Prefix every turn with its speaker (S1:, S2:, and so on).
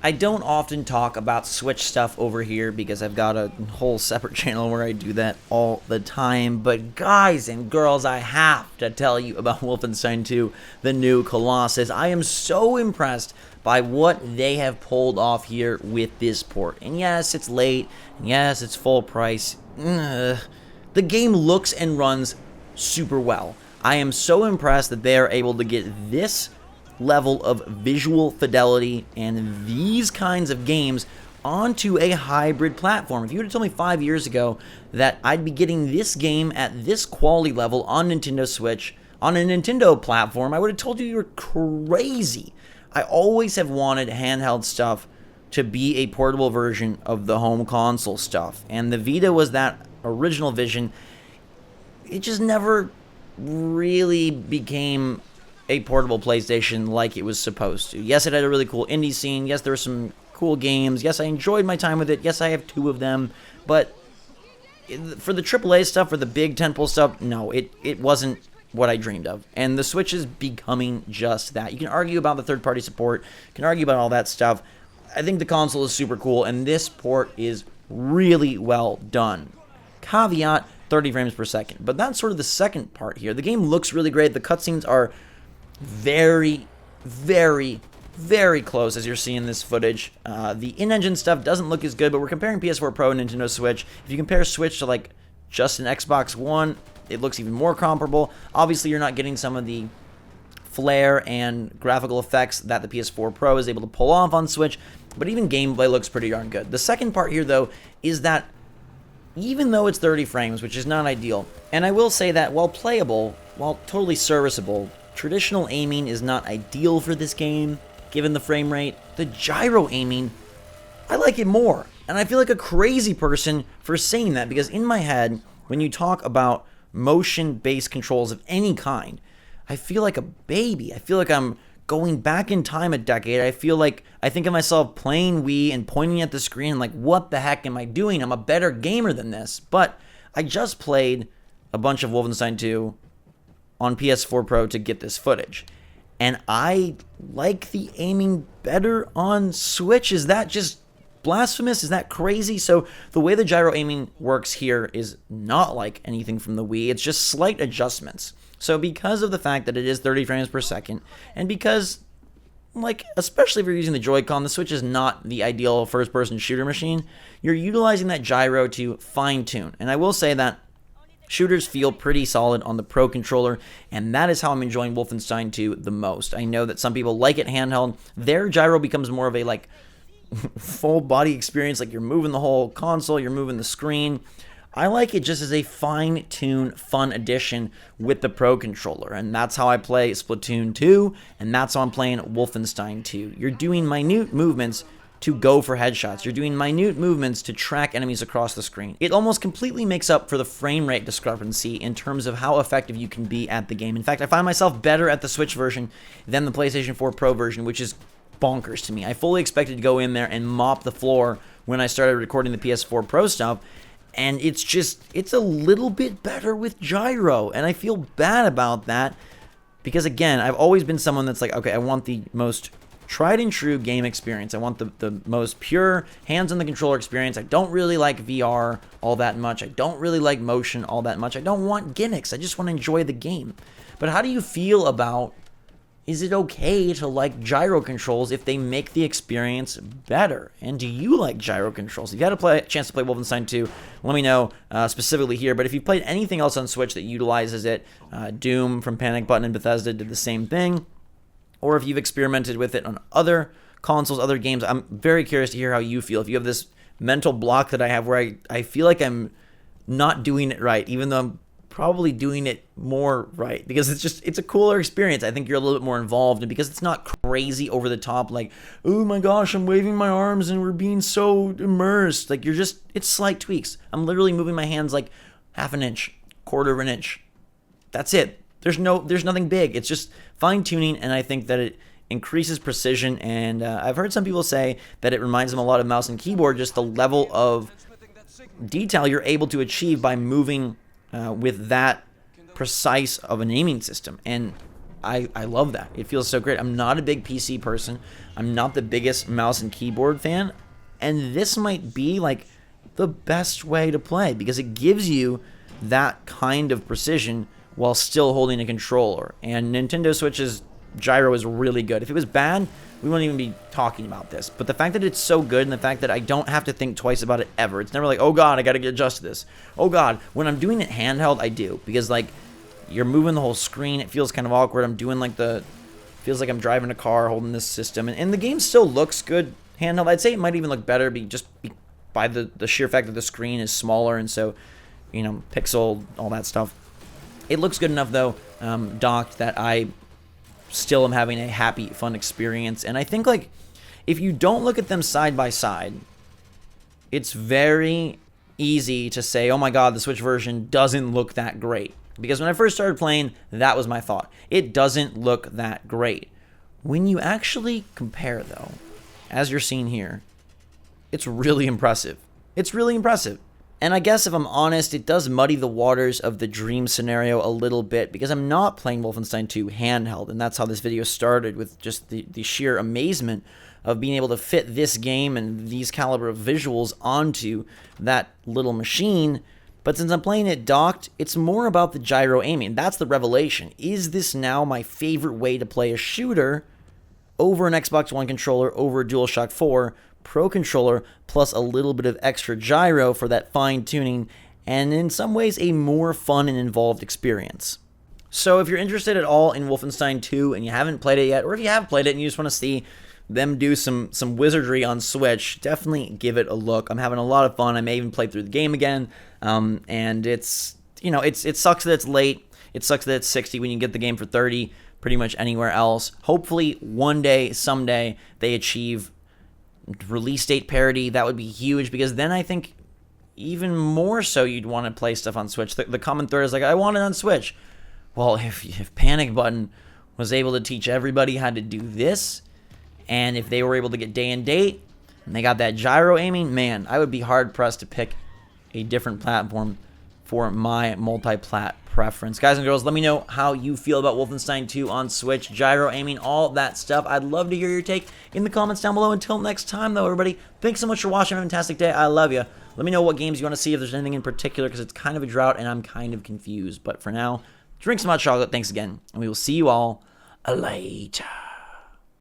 S1: I don't often talk about Switch stuff over here because I've got a whole separate channel where I do that all the time. But guys and girls, I have to tell you about Wolfenstein 2, the new Colossus. I am so impressed by what they have pulled off here with this port. And yes, it's late. And yes, it's full price. The game looks and runs super well. I am so impressed that they are able to get this level of visual fidelity and these kinds of games onto a hybrid platform. If you would have told me 5 years ago that I'd be getting this game at this quality level on Nintendo Switch, on a Nintendo platform, I would have told you were crazy. I always have wanted handheld stuff to be a portable version of the home console stuff, and the Vita was that original vision. It just never really became a portable PlayStation like it was supposed to. Yes, it had a really cool indie scene. Yes, there were some cool games. Yes, I enjoyed my time with it. Yes, I have 2 of them. But for the AAA stuff, for the big tentpole stuff, no, it wasn't what I dreamed of. And the Switch is becoming just that. You can argue about the third-party support. You can argue about all that stuff. I think the console is super cool, and this port is really well done. Caveat, 30 frames per second. But that's sort of the second part here. The game looks really great. The cutscenes are very, very, very close, as you're seeing this footage. The in-engine stuff doesn't look as good, but we're comparing PS4 Pro and Nintendo Switch. If you compare Switch to like just an Xbox One, it looks even more comparable. Obviously, you're not getting some of the flare and graphical effects that the PS4 Pro is able to pull off on Switch, but even gameplay looks pretty darn good. The second part here, though, is that even though it's 30 frames, which is not ideal, and I will say that while playable, while totally serviceable, traditional aiming is not ideal for this game, given the frame rate. The gyro aiming, I like it more. And I feel like a crazy person for saying that, because in my head, when you talk about motion-based controls of any kind, I feel like a baby. I feel like I'm going back in time a decade. I feel like I think of myself playing Wii and pointing at the screen like, what the heck am I doing? I'm a better gamer than this. But I just played a bunch of Wolfenstein 2 on PS4 Pro to get this footage, and I like the aiming better on Switch. Is that just blasphemous? Is that crazy? So the way the gyro aiming works here is not like anything from the Wii. It's just slight adjustments. So because of the fact that it is 30 frames per second, and because, like, especially if you're using the Joy-Con, the Switch is not the ideal first-person shooter machine, you're utilizing that gyro to fine-tune. And I will say that shooters feel pretty solid on the Pro controller, and that is how I'm enjoying Wolfenstein 2 the most. I know that some people like it handheld. Their gyro becomes more of a, like, full body experience, like you're moving the whole console, you're moving the screen. I like it just as a fine-tuned, fun addition with the Pro controller, and that's how I play Splatoon 2, and that's how I'm playing Wolfenstein 2. You're doing minute movements to go for headshots. You're doing minute movements to track enemies across the screen. It almost completely makes up for the frame rate discrepancy in terms of how effective you can be at the game. In fact, I find myself better at the Switch version than the PlayStation 4 Pro version, which is bonkers to me. I fully expected to go in there and mop the floor when I started recording the PS4 Pro stuff, and it's a little bit better with gyro, and I feel bad about that because, again, I've always been someone that's like, okay, I want the most tried and true game experience. I want the most pure hands on the controller experience. I don't really like VR all that much. I don't really like motion all that much. I don't want gimmicks. I just want to enjoy the game. But how do you feel about, is it okay to like gyro controls if they make the experience better? And do you like gyro controls? If you had a chance to play Wolfenstein 2, let me know specifically here. But if you've played anything else on Switch that utilizes it, Doom from Panic Button and Bethesda did the same thing. Or if you've experimented with it on other consoles, other games, I'm very curious to hear how you feel. If you have this mental block that I have where I feel like I'm not doing it right, even though I'm probably doing it more right, because it's a cooler experience. I think you're a little bit more involved, and because it's not crazy over the top, like, oh my gosh, I'm waving my arms and we're being so immersed. Like, it's slight tweaks. I'm literally moving my hands like half an inch, quarter of an inch. That's it. There's nothing big. It's just fine-tuning, and I think that it increases precision, and I've heard some people say that it reminds them a lot of mouse and keyboard, just the level of detail you're able to achieve by moving with that precise of an aiming system. And I love that. It feels so great. I'm not a big PC person. I'm not the biggest mouse and keyboard fan. And this might be like the best way to play because it gives you that kind of precision while still holding a controller. And Nintendo Switch's gyro is really good. If it was bad, we wouldn't even be talking about this. But the fact that it's so good and the fact that I don't have to think twice about it ever. It's never like, oh god, I gotta get adjusted to this. Oh god, when I'm doing it handheld, I do. Because like, you're moving the whole screen, it feels kind of awkward. I'm doing like feels like I'm driving a car holding this system. And the game still looks good handheld. I'd say it might even look better by the sheer fact that the screen is smaller and so, you know, pixel, all that stuff. It looks good enough though, docked, that I still am having a happy, fun experience. And I think like, if you don't look at them side by side, it's very easy to say, oh my god, the Switch version doesn't look that great. Because when I first started playing, that was my thought. It doesn't look that great. When you actually compare though, as you're seeing here, it's really impressive. It's really impressive. And I guess if I'm honest, it does muddy the waters of the dream scenario a little bit because I'm not playing Wolfenstein 2 handheld, and that's how this video started, with just the sheer amazement of being able to fit this game and these caliber of visuals onto that little machine. But since I'm playing it docked, it's more about the gyro aiming. That's the revelation. Is this now my favorite way to play a shooter over an Xbox One controller, over a DualShock 4 Pro controller, plus a little bit of extra gyro for that fine-tuning, and in some ways a more fun and involved experience. So if you're interested at all in Wolfenstein 2 and you haven't played it yet, or if you have played it and you just want to see them do some wizardry on Switch, definitely give it a look. I'm having a lot of fun. I may even play through the game again, and it's, you know, it sucks that it's late. It sucks that it's $60 when you can get the game for $30 pretty much anywhere else. Hopefully one day, someday, they achieve release date parity. That would be huge, because then I think even more so you'd want to play stuff on Switch. The common thread is like, I want it on Switch. Well, if Panic Button was able to teach everybody how to do this, and if they were able to get day and date, and they got that gyro aiming, man, I would be hard-pressed to pick a different platform for my multi-plat preference. Guys and girls, let me know how you feel about Wolfenstein 2 on Switch, gyro aiming, all that stuff. I'd love to hear your take in the comments down below. Until next time, though, everybody, thanks so much for watching. Have a fantastic day. I love you. Let me know what games you want to see, if there's anything in particular, because it's kind of a drought and I'm kind of confused. But for now, drink some hot chocolate. Thanks again, and we will see you all later.